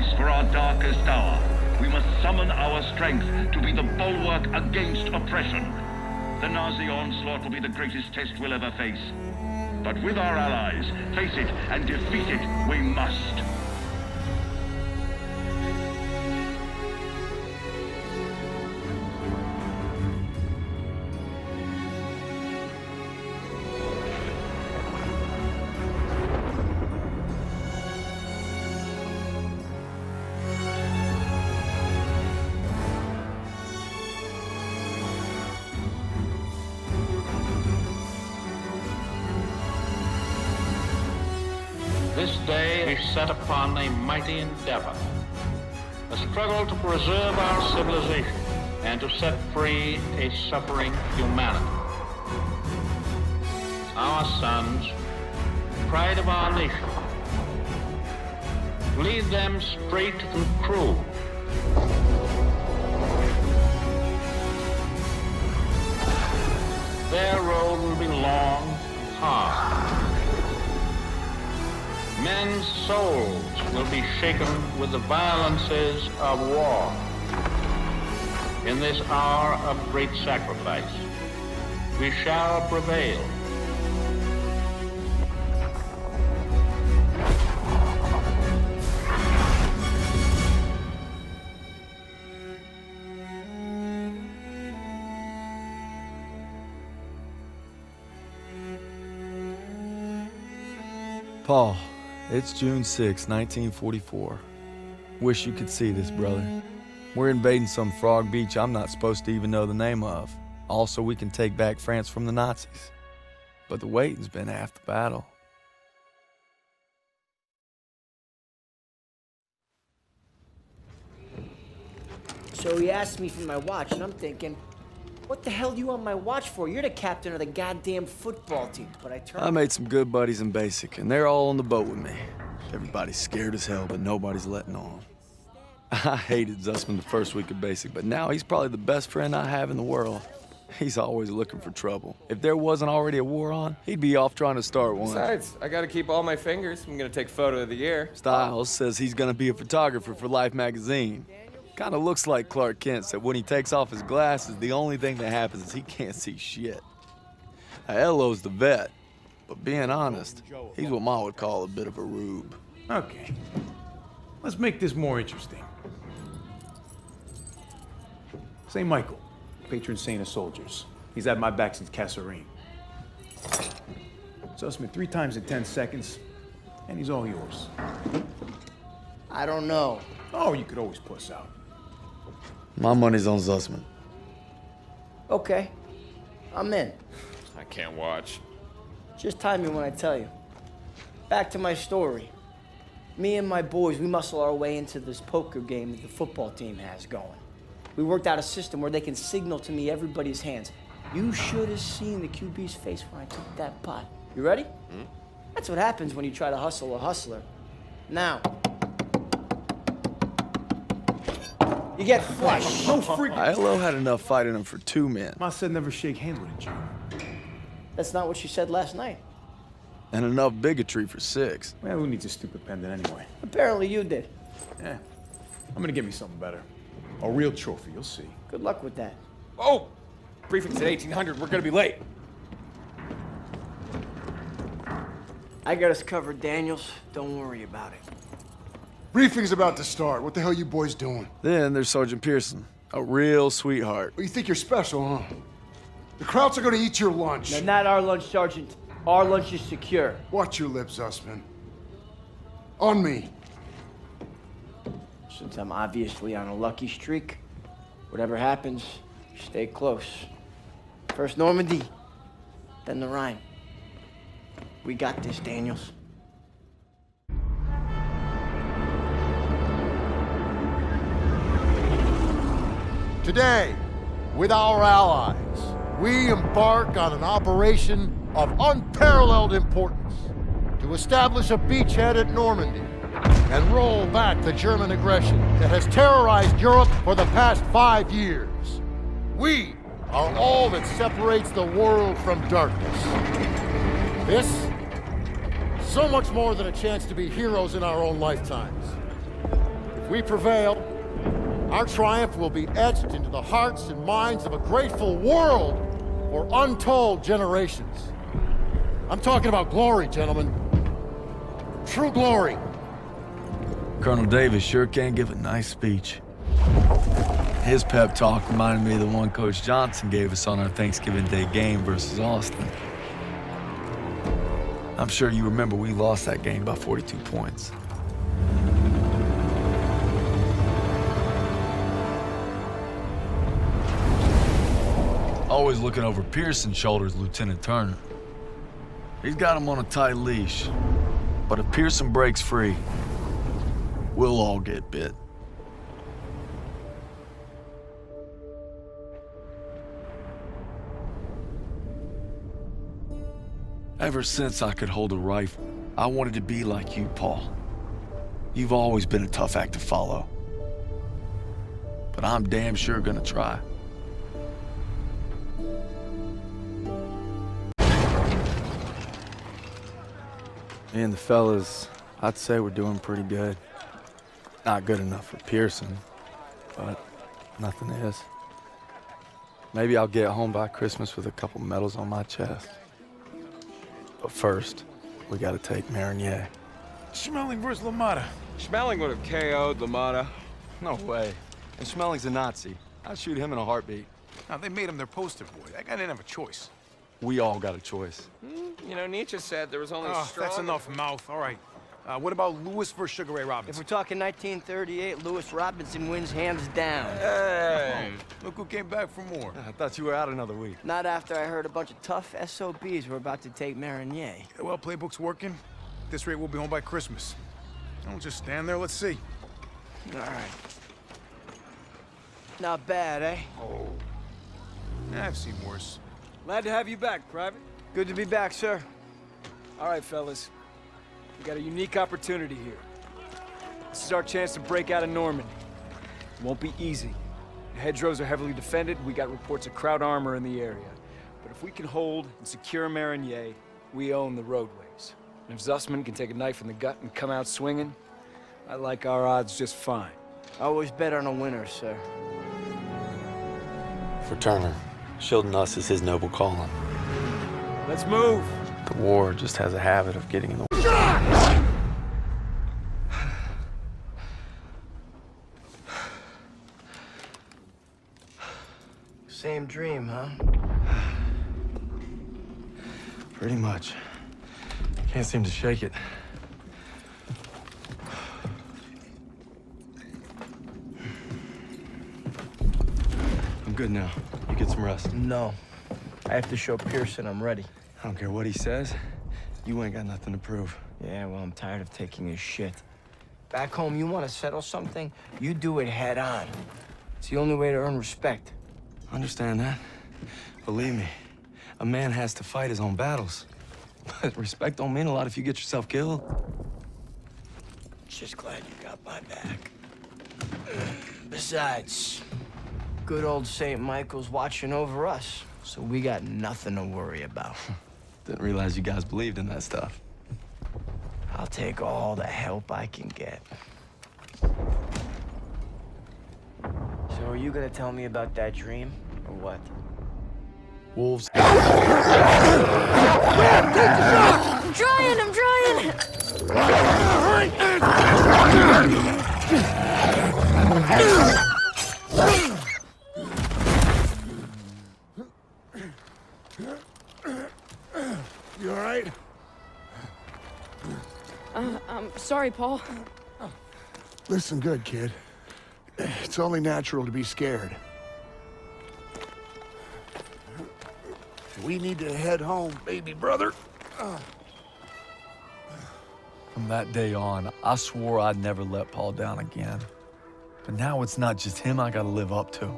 place for our darkest hour. We must summon our strength to be the bulwark against oppression. The Nazi onslaught will be the greatest test we'll ever face. But with our allies, face it and defeat it we must. This day is set upon a mighty endeavor, a struggle to preserve our civilization and to set free a suffering humanity. Our sons, pride of our nation, lead them straight and true. Their road will be long and hard. Men's souls will be shaken with the violences of war. In this hour of great sacrifice, we shall prevail. Paul, it's June 6, 1944. Wish you could see this, brother. We're invading some frog beach I'm not supposed to even know the name of. Also, we can take back France from the Nazis. But the waiting's been half the battle. So he asked me for my watch, and I'm thinking, what the hell are you on my watch for? You're the captain of the goddamn football team. But I made some good buddies in basic, and they're all on the boat with me. Everybody's scared as hell, but nobody's letting on. I hated Zussman the first week of basic, but now he's probably the best friend I have in the world. He's always looking for trouble. If there wasn't already a war on, he'd be off trying to start one. Besides, I gotta keep all my fingers. I'm gonna take photo of the year. Stiles says he's gonna be a photographer for Life magazine. Kinda looks like Clark Kent said when he takes off his glasses, the only thing that happens is he can't see shit. Now, Elo's the vet, but being honest, he's what Ma would call a bit of a rube. Okay, let's make this more interesting. St. Michael, patron saint of soldiers. He's had my back since Kasserine. Zussman 3 times in 10 seconds, and he's all yours. I don't know. Oh, you could always puss out. My money's on Zussman. Okay, I'm in. I can't watch. Just time me when I tell you. Back to my story. Me and my boys, we muscle our way into this poker game that the football team has going. We worked out a system where they can signal to me everybody's hands. You should have seen the QB's face when I took that pot. You ready? That's what happens when you try to hustle a hustler. Now, you get flushed. No freak. Ilo had enough fight in him for 2 men. Ma said never shake hands with a Jew. That's not what she said last night. And enough bigotry for 6. Well, who needs a stupid pendant anyway? Apparently you did. Yeah, I'm gonna get me something better. A real trophy, you'll see. Good luck with that. Oh! Briefing's at 1800. We're gonna be late. I got us covered, Daniels. Don't worry about it. Briefing's about to start. What the hell you boys doing? Then there's Sergeant Pearson, a real sweetheart. Well, you think you're special, huh? The Krauts are gonna eat your lunch. Now, not our lunch, Sergeant. Our lunch is secure. Watch your lips, Zussman. On me. Since I'm obviously on a lucky streak, whatever happens, stay close. First Normandy, then the Rhine. We got this, Daniels. Today, with our allies, we embark on an operation of unparalleled importance to establish a beachhead at Normandy and roll back the German aggression that has terrorized Europe for the past 5 years. We are all that separates the world from darkness. This, so much more than a chance to be heroes in our own lifetimes. we prevail, our triumph will be etched into the hearts and minds of a grateful world for untold generations. I'm talking about glory, gentlemen. True glory. Colonel Davis sure can give a nice speech. His pep talk reminded me of the one Coach Johnson gave us on our Thanksgiving Day game versus Austin. I'm sure you remember we lost that game by 42 points. Always looking over Pearson's shoulders, Lieutenant Turner. He's got him on a tight leash. But if Pearson breaks free, we'll all get bit. Ever since I could hold a rifle, I wanted to be like you, Paul. You've always been a tough act to follow. But I'm damn sure gonna try. Me and the fellas, I'd say we're doing pretty good. Not good enough for Pearson, but nothing is. Maybe I'll get home by Christmas with a couple medals on my chest. But first, we gotta take Marigny. Schmeling versus LaMotta. Schmeling would have KO'd LaMotta. No way. And Schmelling's a Nazi. I'd shoot him in a heartbeat. Now, they made him their poster boy. That guy didn't have a choice. We all got a choice. You know, Nietzsche said there was only Oh, strong... that's enough mouth. All right. What about Lewis versus Sugar Ray If Robinson? we're talking 1938, Lewis Robinson wins hands down. Hey. Look who came back for more. I thought you were out another week. Not after I heard a bunch of tough SOBs were about to take Marigny. Yeah, well, playbook's working. At this rate, we'll be home by Christmas. Don't just stand there. Let's see. All right. Not bad, eh? Yeah, I've seen worse. Glad to have you back, Private. Good to be back, sir. All right, fellas. We got a unique opportunity here. This is our chance to break out of Normandy. It won't be easy. The hedgerows are heavily defended. We got reports of Kraut armor in the area. But if we can hold and secure Marigny, we own the roadways. And if Zussman can take a knife in the gut and come out swinging, I like our odds just fine. Always bet on a winner, sir. For Turner, shielding us is his noble calling. Let's move! The war just has a habit of getting in the way. Same dream, huh? Pretty much. Can't seem to shake it. I'm good now. You get some rest. No. I have to show Pearson I'm ready. I don't care what he says. You ain't got nothing to prove. Yeah, well, I'm tired of taking his shit. Back home, you want to settle something, you do it head on. It's the only way to earn respect. Understand that. Believe me, a man has to fight his own battles. But respect don't mean a lot if you get yourself killed. Just glad you got my back. Besides, good old St. Michael's watching over us, so we got nothing to worry about. Didn't realize you guys believed in that stuff. I'll take all the help I can get. So are you gonna tell me about that dream, or what? Wolves. I'm trying! You all right? I'm sorry, Paul. Listen good, kid. It's only natural to be scared. We need to head home, baby brother. From that day on, I swore I'd never let Paul down again. But now it's not just him I gotta live up to.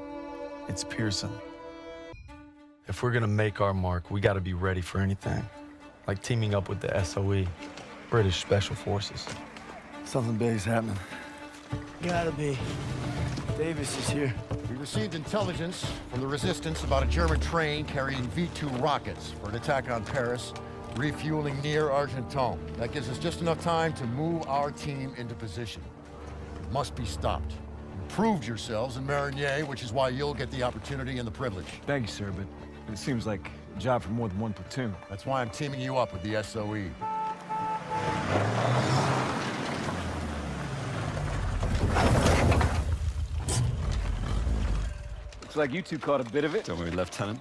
It's Pearson. If we're gonna make our mark, we gotta be ready for anything. Like teaming up with the SOE, British Special Forces. Something big's happening. Gotta be. Davis is here. We received intelligence from the Resistance about a German train carrying V2 rockets for an attack on Paris, refueling near Argenton. That gives us just enough time to move our team into position. must be stopped. You proved yourselves in Marigny, which is why you'll get the opportunity and the privilege. Thank you, sir, but it seems like a job for more than one platoon. That's why I'm teaming you up with the SOE. Looks like you two caught a bit of it. Don't worry, Lieutenant.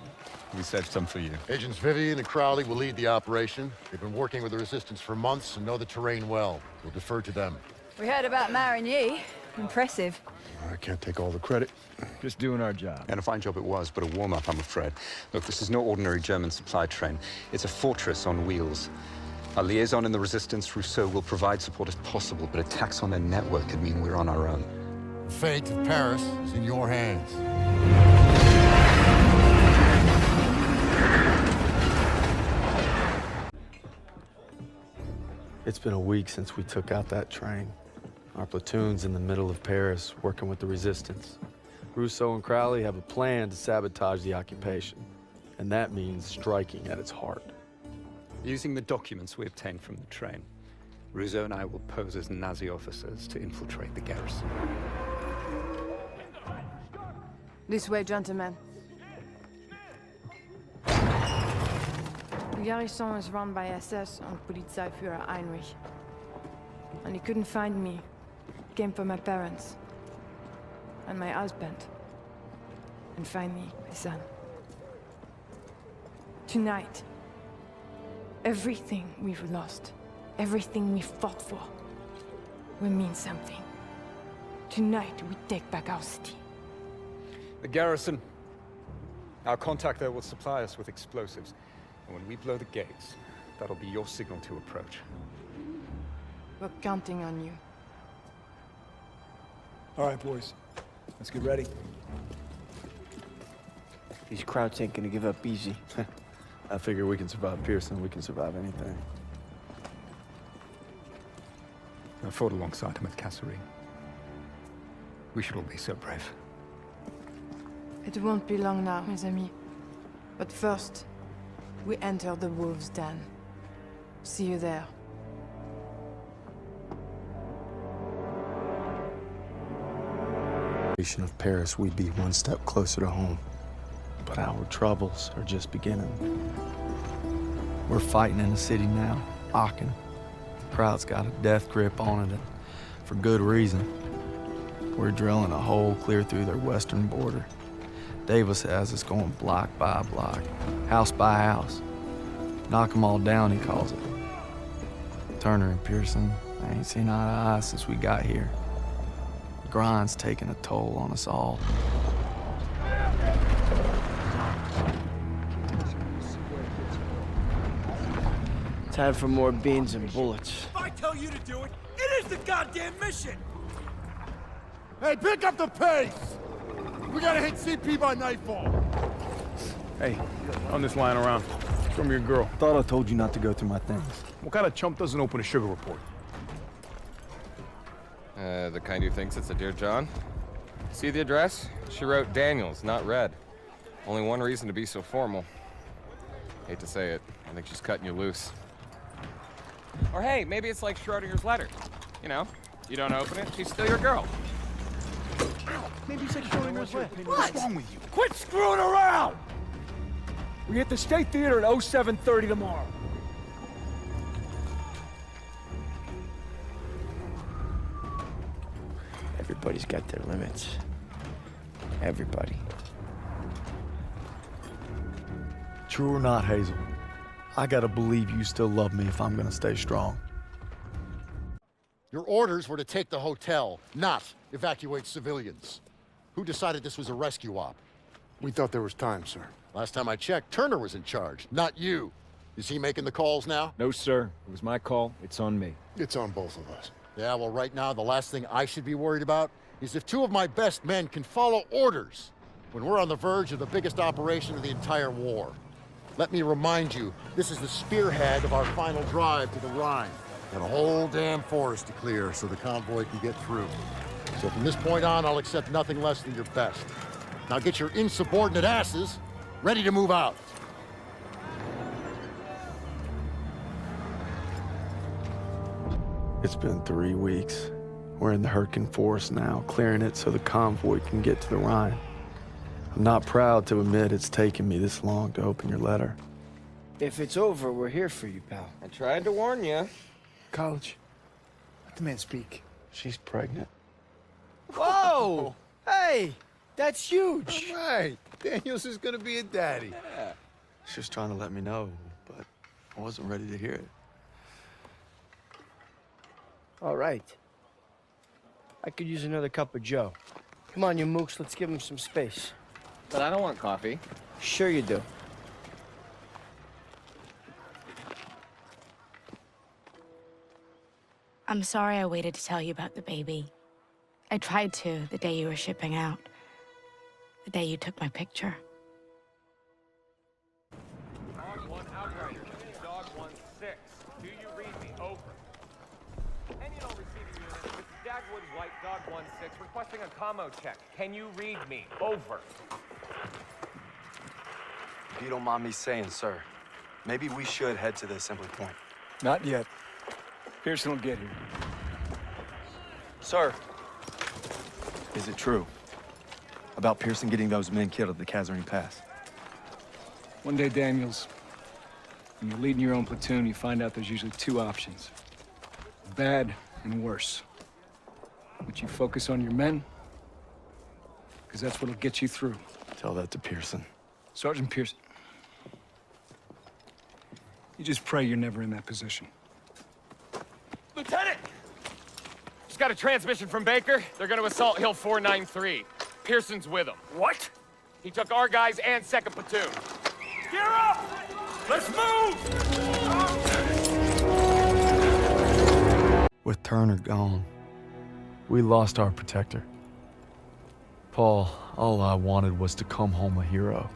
We saved some for you. Agents Vivian and Crowley will lead the operation. They've been working with the Resistance for months and know the terrain well. We'll defer to them. We heard about Marigny. Impressive. I can't take all the credit. Just doing our job. And a fine job it was, but a warm-up, I'm afraid. Look, this is no ordinary German supply train. It's a fortress on wheels. Our liaison in the Resistance, Rousseau, will provide support as possible, but attacks on their network could mean we're on our own. The fate of Paris is in your hands. It's been a week since we took out that train. Our platoon's in the middle of Paris, working with the Resistance. Rousseau and Crowley have a plan to sabotage the occupation, and that means striking at its heart. Using the documents we obtained from the train, Rousseau and I will pose as Nazi officers to infiltrate the garrison. This way, gentlemen. The garrison is run by SS and Polizeiführer Heinrich. And he couldn't find me. He came for my parents. And my husband. And finally, my son. Tonight, everything we've lost, everything we fought for, will mean something. Tonight, we take back our city. The garrison. Our contact there will supply us with explosives. And when we blow the gates, that'll be your signal to approach. We're counting on you. All right, boys. Let's get ready. These Krauts ain't gonna give up easy. I figure we can survive Pearson, we can survive anything. I fought alongside him at Kasserine. We should all be so brave. It won't be long now, mes amis. But first, we enter the wolves' den. See you there. Of Paris, we'd be one step closer to home. But our troubles are just beginning. We're fighting in the city now, Aachen. Crowd's got a death grip on it, and for good reason. We're drilling a hole clear through their western border. Davis has us going block by block, house by house. Knock 'em all down, he calls it. Turner and Pearson, they ain't seen eye to eye since we got here. The grind's taking a toll on us all. Time for more beans and bullets. If I tell you to do it, it is the goddamn mission! Hey, pick up the pace! We gotta hit CP by nightfall. Hey, I'm just lying around. Show me your girl. Thought I told you not to go through my things. What kind of chump doesn't open a sugar report? The kind who thinks it's a Dear John. See the address? She wrote Daniels, not Red. Only one reason to be so formal. Hate to say it, I think she's cutting you loose. Or hey, maybe it's like Schrodinger's letter. You know, you don't open it, she's still your girl. Maybe it's like Schrodinger's letter. What's wrong with you? Quit screwing around! We hit the State Theater at 07:30 tomorrow. Everybody's got their limits. Everybody. True or not, Hazel, I gotta believe you still love me if I'm gonna stay strong. Your orders were to take the hotel, not evacuate civilians. Who decided this was a rescue op? We thought there was time, sir. Last time I checked, Turner was in charge, not you. Is he making the calls now? No, sir. It was my call. It's on me. It's on both of us. Yeah, well, right now, the last thing I should be worried about is if two of my best men can follow orders when we're on the verge of the biggest operation of the entire war. Let me remind you, this is the spearhead of our final drive to the Rhine. Got a whole damn forest to clear so the convoy can get through. So from this point on, I'll accept nothing less than your best. Now get your insubordinate asses ready to move out. It's been 3 weeks. We're in the Hurricane Forest now, clearing it so the convoy can get to the Rhine. I'm not proud to admit it's taken me this long to open your letter. If it's over, we're here for you, pal. I tried to warn you. College. Let the man speak. She's pregnant. Whoa! Hey, that's huge. All right. Daniels is gonna be a daddy. She was trying to let me know, but I wasn't ready to hear it. All right. I could use another cup of joe. Come on, you mooks, let's give him some space. But I don't want coffee. Sure you do. I'm sorry I waited to tell you about the baby. I tried to the day you were shipping out. The day you took my picture. Dog 1 outrider. Dog 1-6. Do you read me? Over. And you know, receiving unit. This is Dagwood White, Dog 1-6, requesting a commo check. Can you read me? Over. If you don't mind me saying, sir, maybe we should head to the assembly point. Not yet. Pearson will get here. Sir, is it true about Pearson getting those men killed at the Kazarine Pass? One day, Daniels, when you're leading your own platoon, you find out there's usually two options. Bad and worse. But you focus on your men, because that's what'll get you through. Tell that to Pearson. Sergeant Pearson. You just pray you're never in that position. Lieutenant! Just got a transmission from Baker. They're gonna assault Hill 493. Pearson's with them. What? He took our guys and 2nd Platoon. Gear up! Let's move! With Turner gone, we lost our protector. Paul, all I wanted was to come home a hero.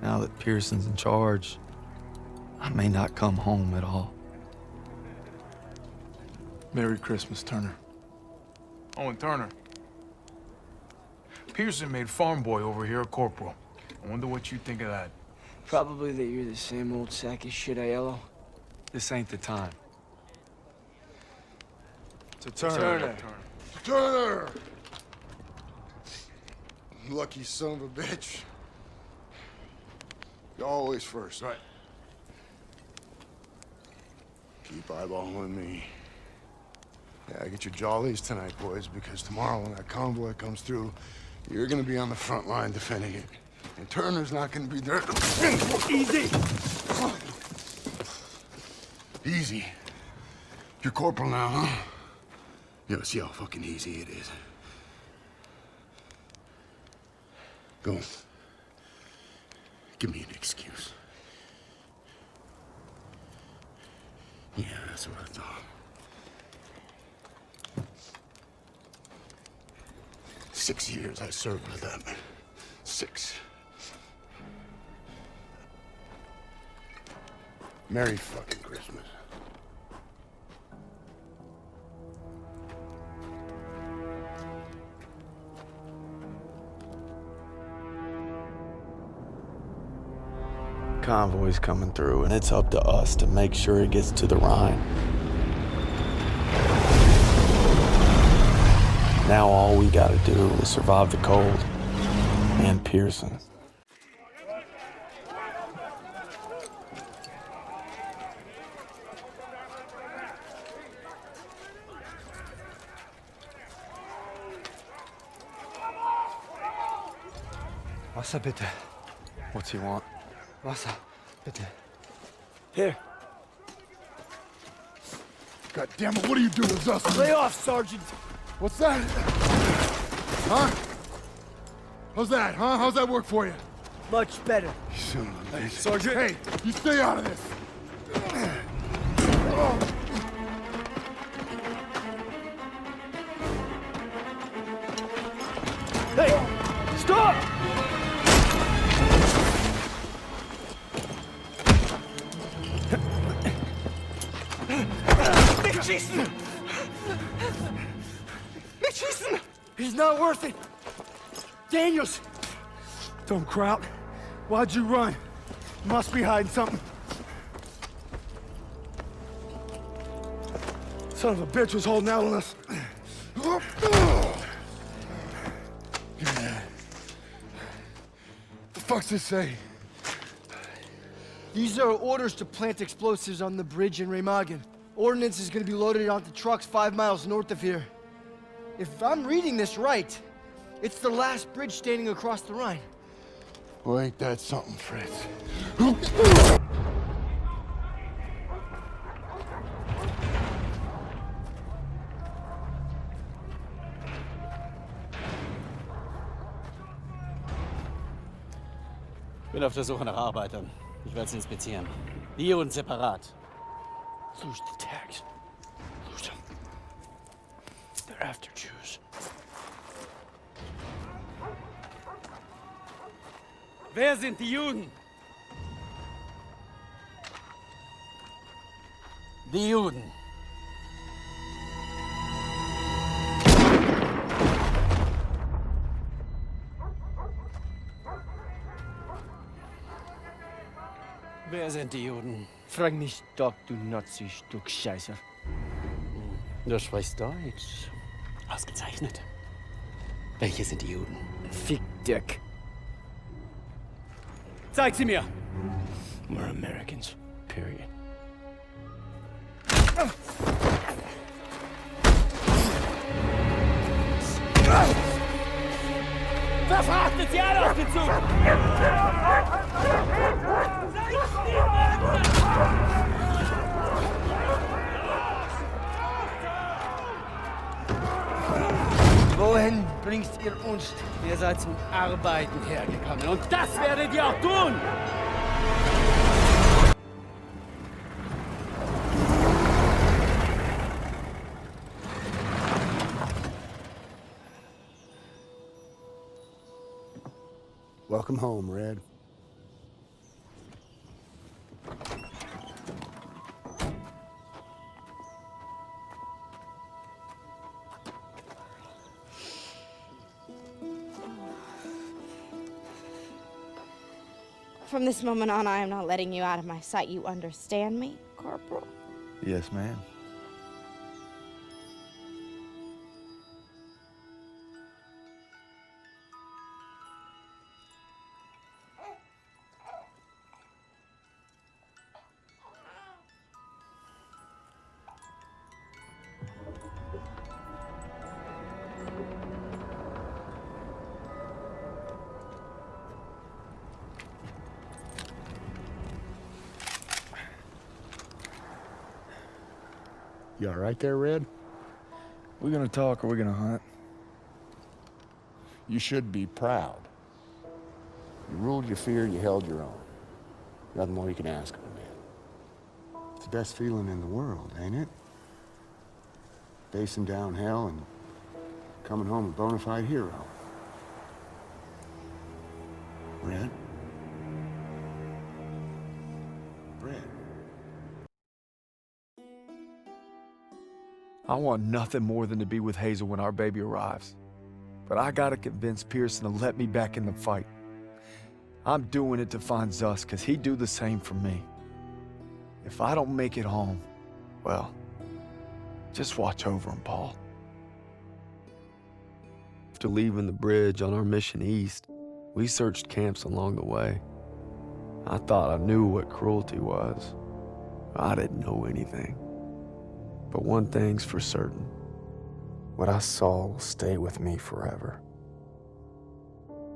Now that Pearson's in charge, I may not come home at all. Merry Christmas, Turner. Oh, and Turner. Pearson made farm boy over here a corporal. I wonder what you think of that. Probably that you're the same old sack of shit, Aiello. This ain't the time. To Turner. Turner. Turner! Lucky son of a bitch. You're always first. Right. Keep eyeballing me. Yeah, get your jollies tonight, boys, because tomorrow when that convoy comes through, you're gonna be on the front line defending it. And Turner's not gonna be there to defend it. Easy! Easy. You're corporal now, huh? Yeah, see how fucking easy it is. Go on. Give me an excuse. Yeah, that's what I thought. 6 years I served with them. 6. Merry fucking Christmas. Convoy's coming through, and it's up to us to make sure it gets to the Rhine. Now all we gotta do is survive the cold and Pearson. Wasser bitte. What's he want? Wasser, bitte. Here. God damn it, what are you doing, Zussman? Lay off, Sergeant. What's that? Huh? How's that, huh? How's that work for you? Much better. You son of a bitch. Sergeant. Hey, you stay out of this. Hey, stop! Nicht schießen! Nicht schießen! He's not worth it. Daniels! Don't Kraut. Why'd you run? You must be hiding something. Son of a bitch was holding out on us. The fuck's this say? These are orders to plant explosives on the bridge in Remagen. Ordnance is gonna be loaded onto trucks 5 miles north of here. If I'm reading this right, it's the last bridge standing across the Rhine. Well, ain't that something, Fritz? Ich bin auf der Suche nach Arbeitern. Ich werde sie inspizieren. Hier und separat. Lose the tags. Lose them. They're after Jews. Wer sind die Juden? Die Juden. Wer sind die Juden? Frag mich doch, du Nazi-Stück Scheiße. Du sprichst Deutsch. Ausgezeichnet. Welche sind die Juden? Fick Dick. Zeig sie mir! We're Americans. Period. Verfrachtet sie alle auf den Zug! Wohin bringst ihr uns? Ihr seid zum Arbeiten hergekommen und das werdet ihr auch tun! Welcome home, Red. From this moment on, I am not letting you out of my sight. You understand me, Corporal? Yes, ma'am. You all right there, Red? We gonna talk or we gonna hunt? You should be proud. You ruled your fear, you held your own. Nothing more you can ask of a man. It's the best feeling in the world, ain't it? Facing down hell and coming home a bona fide hero. Red? Red? I want nothing more than to be with Hazel when our baby arrives. But I gotta convince Pearson to let me back in the fight. I'm doing it to find Zus, because he'd do the same for me. If I don't make it home, well, just watch over him, Paul. After leaving the bridge on our mission east, we searched camps along the way. I thought I knew what cruelty was. I didn't know anything. But one thing's for certain. What I saw will stay with me forever.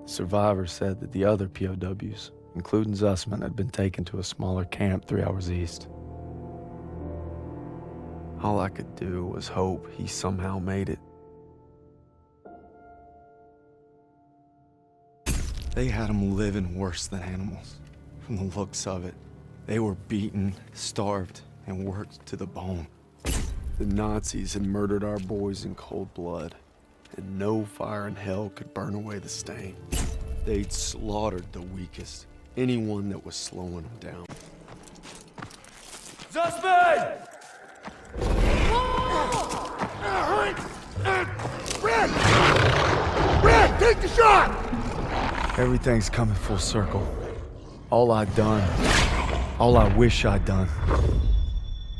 The survivors said that the other POWs, including Zussman, had been taken to a smaller camp 3 hours east. All I could do was hope he somehow made it. They had him living worse than animals, from the looks of it. They were beaten, starved, and worked to the bone. The Nazis had murdered our boys in cold blood, and no fire in hell could burn away the stain. They'd slaughtered the weakest, anyone that was slowing them down. Zussman! Red! Red, take the shot! Everything's coming full circle. All I'd done, all I wish I'd done.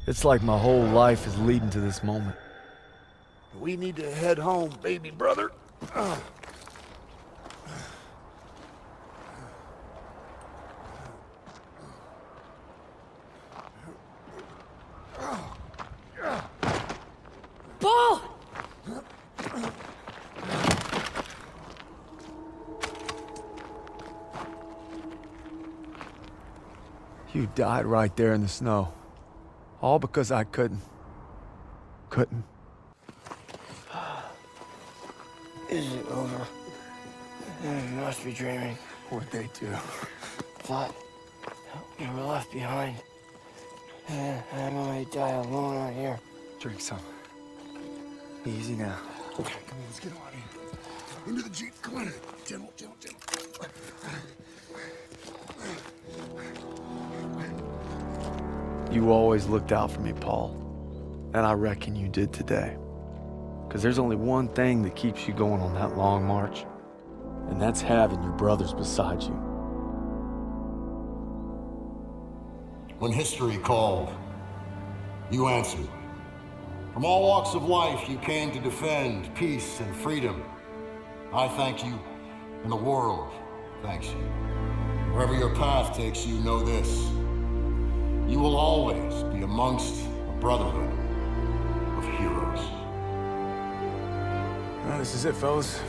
It's like my whole life is leading to this moment. We need to head home, baby brother. Paul! You died right there in the snow. All because I couldn't. Is it over? You must be dreaming. What'd they do? Thought you were left behind. And I might die alone out here. Drink some. Easy now. Okay, come on, let's get out of here. Into the Jeep, come on. Gentle. You always looked out for me, Paul. And I reckon you did today. Because there's only one thing that keeps you going on that long march. And that's having your brothers beside you. When history called, you answered. From all walks of life, you came to defend peace and freedom. I thank you, and the world thanks you. Wherever your path takes you, know this. You will always be amongst a brotherhood of heroes. Well, this is it, fellas.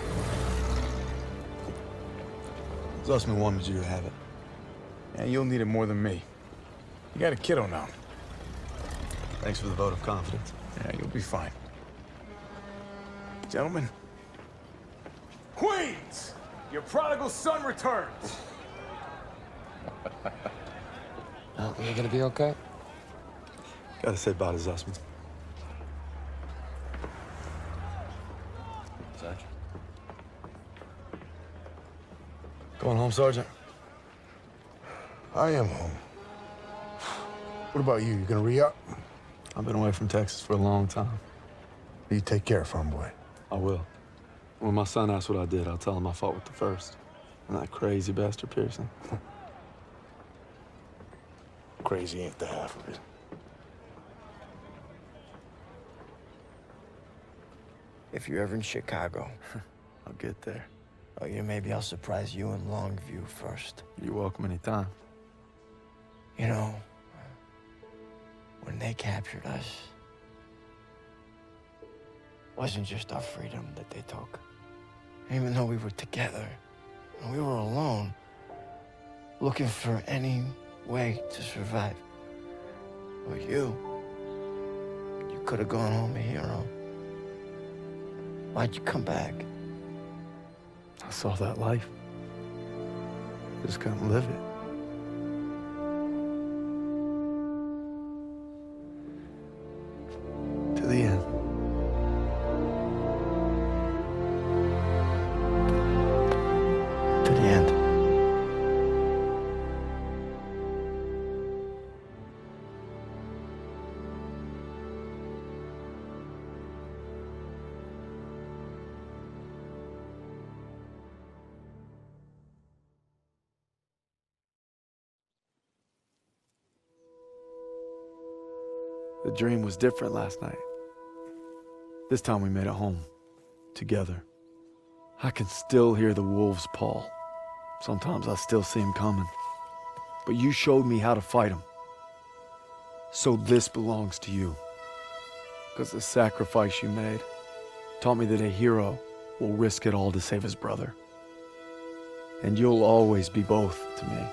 Zussman wanted you to have it. Yeah, you'll need it more than me. You got a kiddo now. Thanks for the vote of confidence. Yeah, you'll be fine. Gentlemen. Queens! Your prodigal son returns! You gonna be okay? Gotta say bye to Zussman. Sarge? Going home, Sergeant? I am home. What about you? You gonna re-up? I've been away from Texas for a long time. You take care, farm boy. I will. When my son asks what I did, I'll tell him I fought with the first. And that crazy bastard Pearson. Crazy ain't the half of it. If you're ever in Chicago, I'll get there. oh, yeah, maybe I'll surprise you in Longview first. You're welcome anytime. You know, when they captured us, it wasn't just our freedom that they took. Even though we were together, and we were alone, looking for any way to survive. But you could have gone home a hero. Why'd you come back? I saw that life. Just couldn't live it. To the end. To the end. The dream was different last night. This time we made it home, together. I can still hear the wolves, Paul. Sometimes I still see them coming. But you showed me how to fight them. So this belongs to you. Because the sacrifice you made taught me that a hero will risk it all to save his brother. And you'll always be both to me.